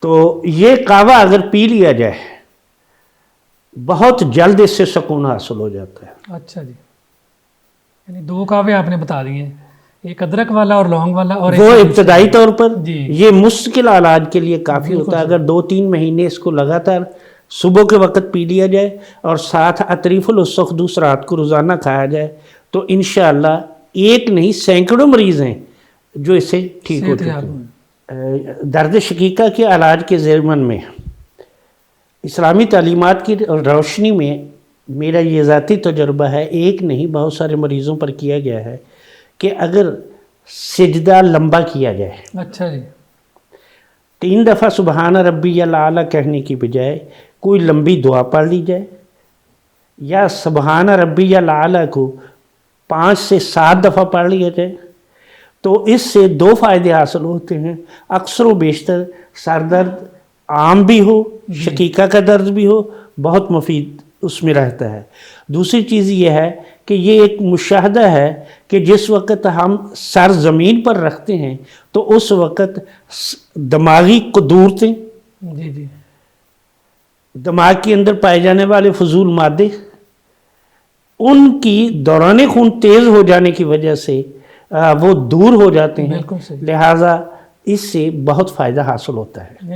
تو یہ قہوہ اگر پی لیا جائے بہت جلد اس سے سکون حاصل ہو جاتا ہے۔ اچھا جی، یعنی 2 قہوے آپ نے بتا دیے ہیں، ایک ادرک والا اور لونگ والا، اور وہ ایک ابتدائی طور پر جی یہ مستقل علاج کے لیے کافی ہوتا ہے۔ اگر 2-3 مہینے اس کو لگاتار صبح کے وقت پی لیا جائے اور ساتھ عطریف الاسخدوس رات کو روزانہ کھایا جائے تو انشاءاللہ ایک نہیں سینکڑوں مریض ہیں جو اس سے ٹھیک ہو چکے ہیں۔ درد شقیقہ کے علاج کے ضمن میں اسلامی تعلیمات کی روشنی میں میرا یہ ذاتی تجربہ ہے، ایک نہیں بہت سارے مریضوں پر کیا گیا ہے کہ اگر سجدہ لمبا کیا جائے، اچھا جی، 3 دفعہ سبحان ربی الاعلیٰ کہنے کی بجائے کوئی لمبی دعا پڑھ لی جائے یا سبحان ربی الاعلیٰ کو 5 سے 7 دفعہ پڑھ لیا جائے تو اس سے 2 فائدے حاصل ہوتے ہیں۔ اکثر و بیشتر سر درد عام بھی ہو، شقیقہ کا درد بھی ہو، بہت مفید اس میں رہتا ہے۔ دوسری چیز یہ ہے کہ یہ ایک مشاہدہ ہے کہ جس وقت ہم سر زمین پر رکھتے ہیں تو اس وقت دماغی قدورتیں، جی جی، دماغ کے اندر پائے جانے والے فضول مادے، ان کی دوران خون تیز ہو جانے کی وجہ سے وہ دور ہو جاتے ہیں، بالکل صحیح۔ لہٰذا اس سے بہت فائدہ حاصل ہوتا ہے۔